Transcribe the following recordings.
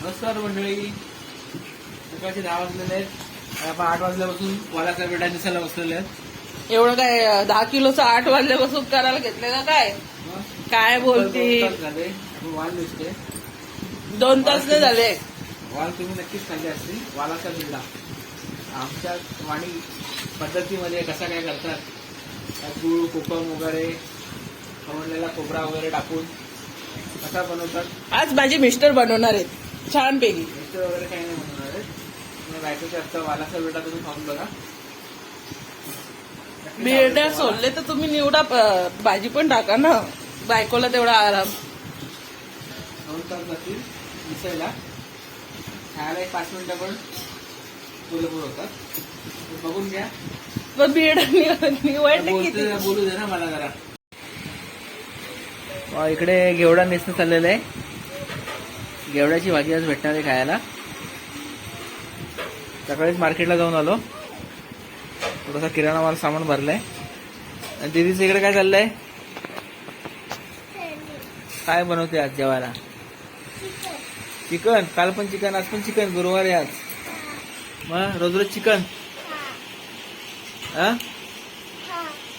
नमस्कार मंडळी, सकाळचे 10 वाजलेले आहेत. आपण 8 वाजल्यापासून वालाचा बेटा दिसायला बसलेले आहेत. एवढं काय 10 किलोचं 8 वाजल्यापासून करायला घेतलं का काय? काय बोलती? झाले वाल दिसते. 2 तास नाही झाले. वाल तुम्ही नक्कीच खाल्ले असतील. वालाचा बिल्डा आमच्या वाणी पद्धतीमध्ये कसा काय करतात, त्यात गूळ, कोकम वगैरे, खवणलेला खोबरा वगैरे टाकून कसा बनवतात. आज माझे मिस्टर बनवणार आहेत छानपैकी. मिस्टर वगैरे काही नाही बनवणार आहेत. तुम्ही बायकोच्या हातचा वालाचा बेटा तुम्ही खाऊन बघा. बिर्ड्या सोडले तर तुम्ही निवडा, भाजी पण टाका ना, बायकोला तेवढा आराम. 2 तास जातील दिसायला. खायला 1 5 मिनिटं पण पुरेपूर होतात. बघून घ्या. पण बिर्ड निवडले किती? बोलू दे ना मला जरा. इकडे घेवडा नेसणं चाललेलं आहे. घेवड्याची भाजी आज भेटणार आहे खायला. सकाळीच मार्केटला जाऊन आलो, थोडासा किराणा माल सामान भरलाय. आणि दीदीचं इकडे काय चाललंय? काय बनवते आज जेवायला? चिकन. काल पण चिकन, आज पण चिकन. गुरुवार आहे आज. मग रोज रोज चिकन.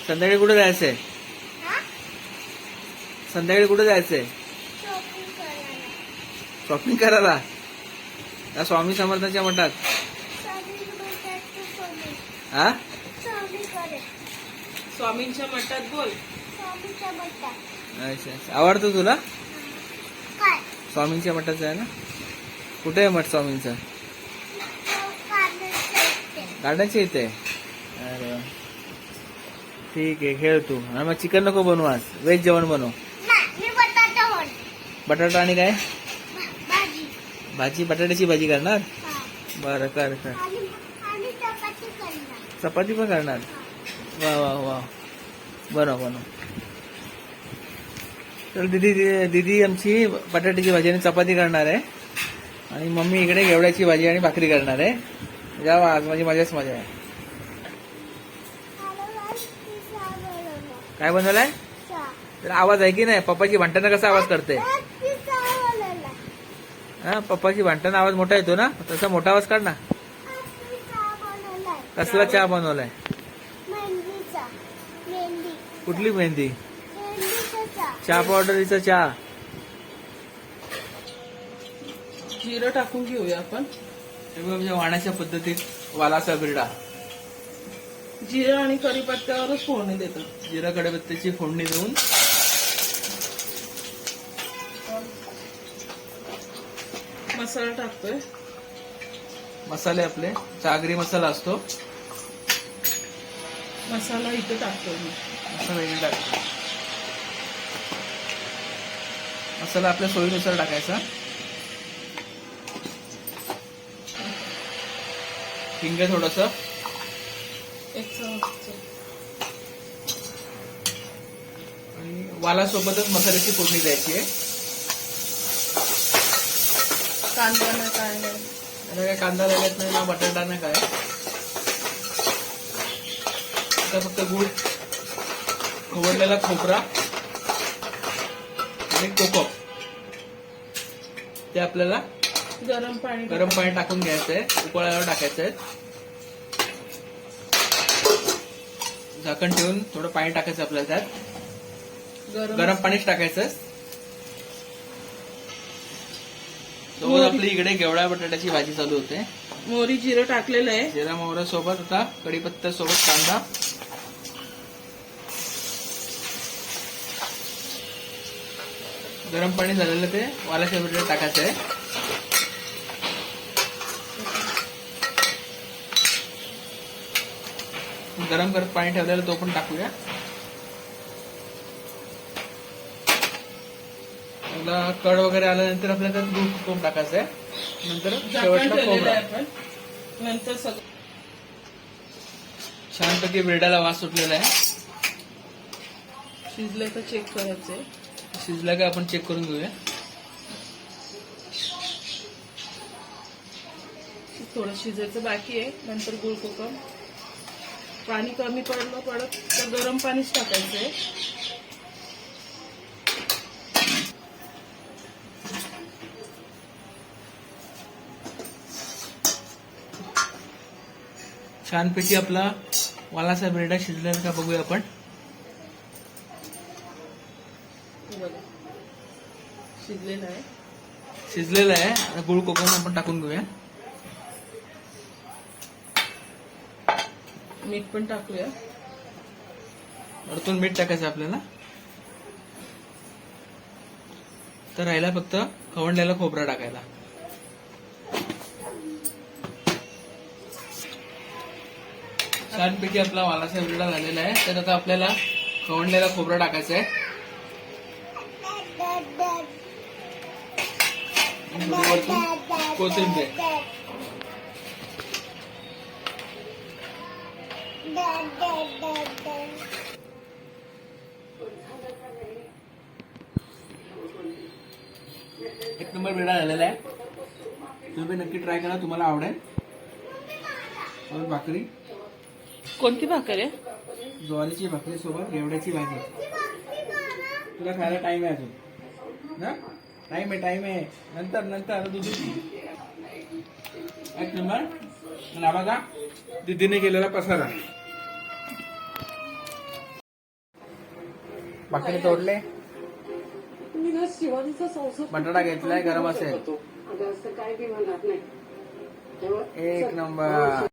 संध्याकाळी कुठे जायचंय? संध्याकाळी कुठे जायचंय? शॉपिंग करायला. त्या स्वामी समर्थांच्या मठात. हा, स्वामींच्या मठात बोल. अच्छा, आवडतं तुला? स्वामींच्या मठाचं आहे ना? कुठे आहे मठ स्वामींचा? गार्डनच्या इथे. अरे वा. ठीक आहे, खेळ तू. आणि मग चिकन नको बनवू आज, व्हेज जेवण बनव. बटाटा आणि काय भाजी? बटाट्याची भाजी करणार? बरं, कर. चपाती पण करणार? वा वा वा, बनव. तर दीदी आमची बटाट्याची भाजी आणि चपाती करणार आहे, आणि मम्मी इकडे घेवड्याची भाजी आणि भाकरी करणार आहे. जावा, आज माझी मजाच मजा आहे. काय बनवलंय? तर आवाज आहे की नाही? पप्पाची भांडणं कसा आवाज करते? हा, पप्पाची भांडणं आवाज मोठा येतो ना, तसा मोठा आवाज काढ ना. कसला चहा बनवलाय? कुठली मेहंदी? चहा पावडरीचा चहा. जिरं टाकून घेऊया आपण. वाण्याच्या पद्धतीत वालाचा बिर्डा. जिरं आणि कढीपत्त्यावरच फोडणी देतो. जिरा कढीपत्त्याची फोडणी देऊन मसाला टाकतोय. मसाले आपले सागरी मसाला असतो. मसाला इथे टाकतोय मी. मसाला इकडे टाकतो. मसाला आपल्या सोयीनुसार टाकायचा. हिंग थोडस. आणि वालासोबतच मसाल्याची फोडणी द्यायची आहे. कांदा नाही, काय नाही. त्याला काय कांदा लागत नाही ना, बटाटा नाही काय. आता फक्त गूळ, खवणलेला खोबरा आणि कोकम, ते आपल्याला गरम पाणी टाकून घ्यायचंय. उकळायला टाकायचंय. झाकण ठेवून थोडं पाणी टाकायचं आपल्याला. त्यात गरम पाणीच टाकायचं. सोबत आपली इकडे घेवडा बटाट्याची भाजी चालू होते. मोहरी जिरं टाकलेलं आहे. जिरा मोहरा सोबत आता कढीपत्ता सोबत कांदा. गरम पाणी झालेलं ते वालाच्या बटाट्यात टाकायचं आहे. गरम करत पाणी ठेवलेलं तो पण टाकूया. कड वगैरे आल्यानंतर आपल्याला त्यात दूध कोकम टाकायचं आहे. नंतर शेवटला खोबरा. नंतर सगळं छानपैकी बिर्डाला वास सुटलेला आहे. शिजलंय तर चेक करायचंय. शिजला का आपण चेक करून घेऊया. थोडं शिजायचं बाकी आहे. नंतर गुळ कोकम. पाणी कमी पडत तर गरम पाणीच टाकायचंय. छानपैकी आपला वालाचा बिरडा शिजलेला का बघूया आपण. हे बघा शिजलेला आहे. शिजलेला आहे. आता गुळ कोकम आपण टाकून घेऊया. मीठ पण टाकूया. वरतून मीठ टाकायचं आपल्याला. तर राहिला फक्त खवणलेला खोबरा टाकायला. छानपैकी आपला वालाचा बिरडा झालेला आहे. तर आता आपल्याला खवणलेला खोबरा टाकायचा आहे. आणि थोडी वरतून कोथिंबीर. एक नंबर बिरडा झालेला आहे. तुम्ही नक्की ट्राय करा, तुम्हाला आवडेल. और भाकरी, कोणती भाकर आहे? ज्वारीची भाकरी सोबत घेवड्याची भाजी. तुला खायला टाइम आहे अजून ना? टाइम आहे. नंतर आता दूध. एक नंबर. आणि हा बघा दीदीने केलेला पसारा. भाकरी तोडले. बटाटा घेतलाय गरम असेल. एक नंबर.